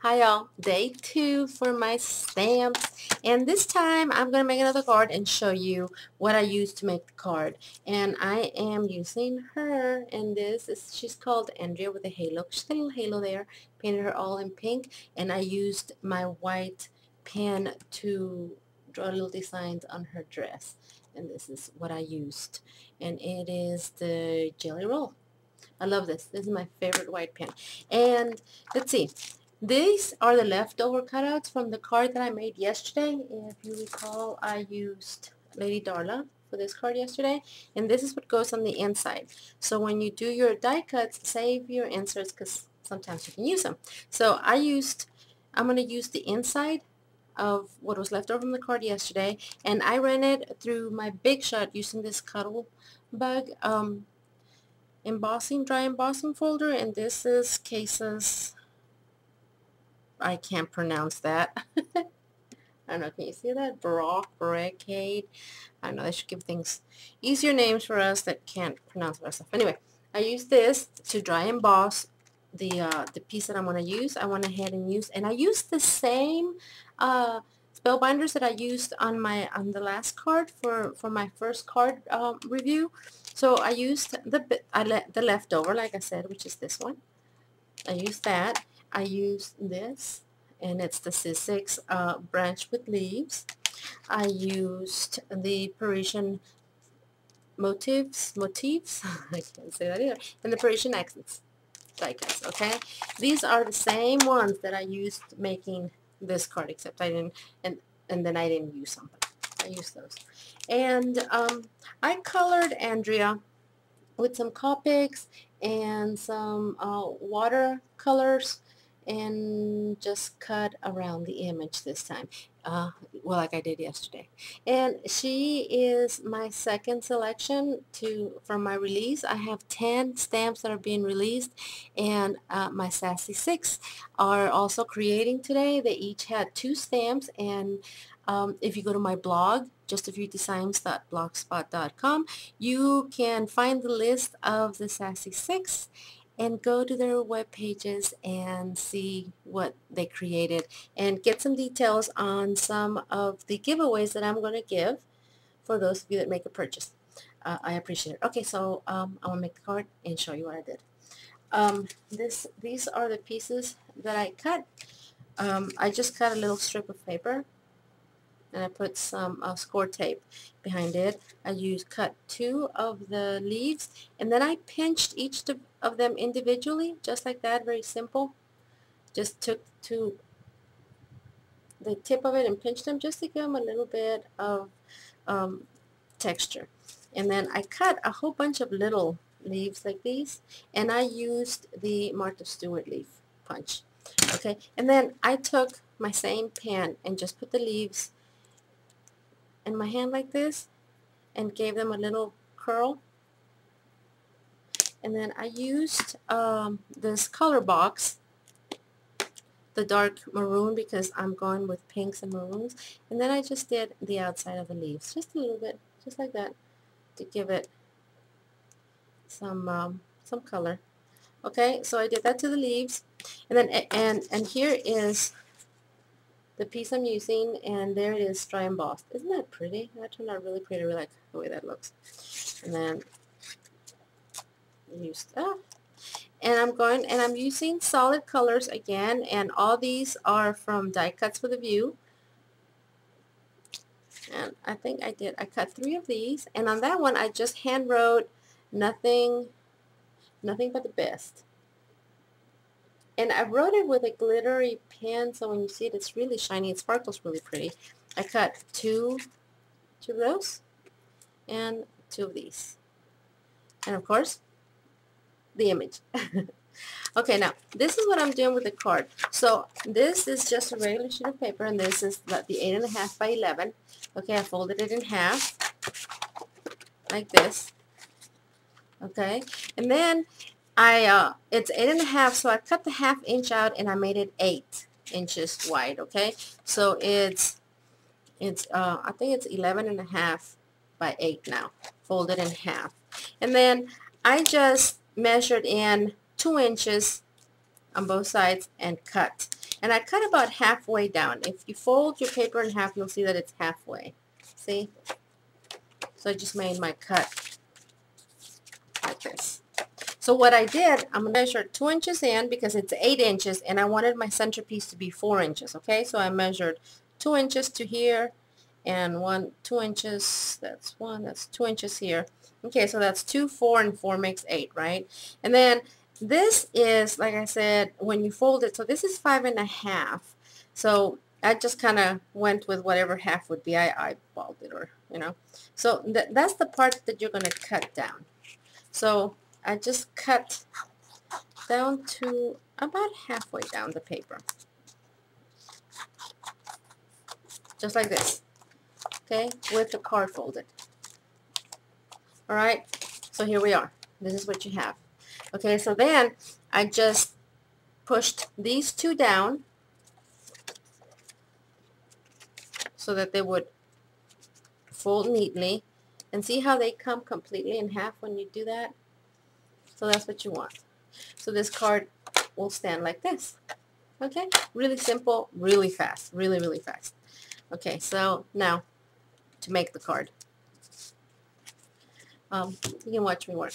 Hi y'all, day 2 for my stamps, and this time I'm going to make another card and show you what I used to make the card. And I am using her, and she's called Andrea with a halo. She's got a little halo there, painted her all in pink, and I used my white pen to draw little designs on her dress. And this is what I used, and it is the Jelly Roll. I love this. This is my favorite white pen. And let's see. These are the leftover cutouts from the card that I made yesterday. If you recall, I used Lady Darla for this card yesterday. And this is what goes on the inside. So when you do your die cuts, save your inserts because sometimes you can use them. So I'm going to use the inside of what was left over from the card yesterday. And I ran it through my Big Shot using this Cuddle Bug dry embossing folder, and this is cases, I can't pronounce that. I don't know, can you see that? Barricade. I know they should give things easier names for us that can't pronounce our stuff. Anyway, I use this to dry emboss the piece that I'm going to use. I went ahead and I used the same spell binders that I used on the last card for my first card review. So I used the leftover, like I said, which is this one. I used that. I used this, and it's the C6 branch with leaves. I used the Parisian motifs. I can't say that either. And the Parisian accents. Die cuts, okay? These are the same ones that I used making this card, except I didn't, and then I didn't use some, but I used those. And I colored Andrea with some Copics and some watercolors, and just cut around the image this time, well, like I did yesterday. And she is my second selection from my release. I have 10 stamps that are being released, and my Sassy 6 are also creating today. They each had 2 stamps, and if you go to my blog, justafewdesigns.blogspot.com, you can find the list of the Sassy 6 and go to their web pages and see what they created and get some details on some of the giveaways that I'm going to give for those of you that make a purchase. I appreciate it. Okay, so I'm going to make the card and show you what I did. These are the pieces that I cut. I just cut a little strip of paper, and I put some score tape behind it. I cut 2 of the leaves, and then I pinched each of them individually, just like that, very simple. Just took to the tip of it and pinched them just to give them a little bit of texture. And then I cut a whole bunch of little leaves like these, and I used the Martha Stewart leaf punch. Okay, and then I took my same pen and just put the leaves in my hand like this and gave them a little curl. And then I used this color box, the dark maroon, because I'm going with pinks and maroons, and then I just did the outside of the leaves just a little bit, just like that, to give it some color. Okay, so I did that to the leaves, and then and here is the piece I'm using, and there it is, dry embossed. Isn't that pretty? That turned out really pretty. I really like the way that looks. And then and I'm using solid colors again, and all these are from Die Cuts with a View. And I think I cut 3 of these, and on that one I just hand wrote nothing but the best. And I wrote it with a glittery pen, so when you see it, it's really shiny. It sparkles really pretty. I cut 2 of those and 2 of these. And of course, the image. Okay, now, this is what I'm doing with the card. So, this is just a regular sheet of paper, and this is the 8.5 by 11. Okay, I folded it in half, like this. Okay, and then it's 8.5, so I cut the 1/2 inch out, and I made it 8 inches wide. Okay, so it's I think it's 11.5 by 8 now, folded in half. And then I just measured in 2 inches on both sides and cut. And I cut about halfway down. If you fold your paper in half, you'll see that it's halfway. See? So I just made my cut like this. So what I did, I'm going to measure 2 inches in because it's 8 inches and I wanted my centerpiece to be 4 inches. Okay, so I measured 2 inches to here and 2 inches, that's 2 inches here. Okay, so that's 2, 4, and 4 makes 8, right? And then this is, like I said, when you fold it, so this is 5.5. So I just kind of went with whatever half would be. I eyeballed it, or, you know. So that's the part that you're going to cut down. So I just cut down to about halfway down the paper. Just like this. Okay, with the card folded. Alright, so here we are. This is what you have. Okay, so then I just pushed these two down so that they would fold neatly. And see how they come completely in half when you do that? So that's what you want. So this card will stand like this. Okay, really simple, really fast, really, really fast. Okay, so now to make the card. You can watch me work.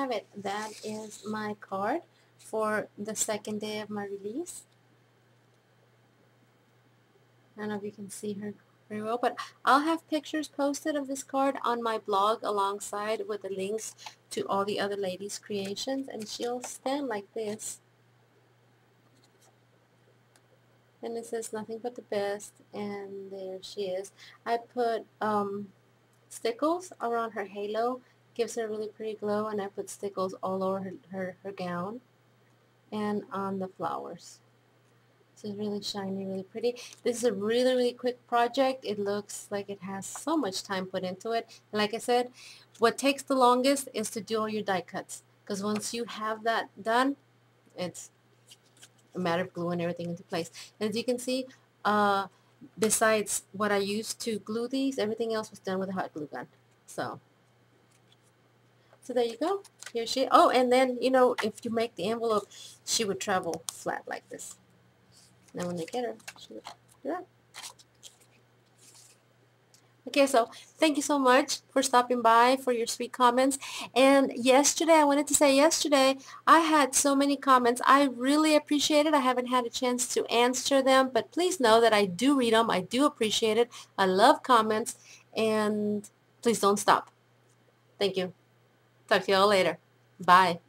have it. That is my card for the second day of my release. I don't know if you can see her very well, but I'll have pictures posted of this card on my blog alongside with the links to all the other ladies' creations, and she'll stand like this. And it says nothing but the best, and there she is. I put stickles around her halo, gives her a really pretty glow, and I put stickles all over her gown and on the flowers. So it's really shiny, really pretty. This is a really, really quick project. It looks like it has so much time put into it. And like I said, what takes the longest is to do all your die cuts. Because once you have that done, it's a matter of gluing everything into place. And as you can see, besides what I used to glue these, everything else was done with a hot glue gun. So there you go. Here she, oh, and then, you know, if you make the envelope, she would travel flat like this. Then when they get her, she would do that. Okay, so thank you so much for stopping by, for your sweet comments. And yesterday, I wanted to say yesterday, I had so many comments. I really appreciate it. I haven't had a chance to answer them, but please know that I do read them. I do appreciate it. I love comments, and please don't stop. Thank you. Talk to you all later. Bye.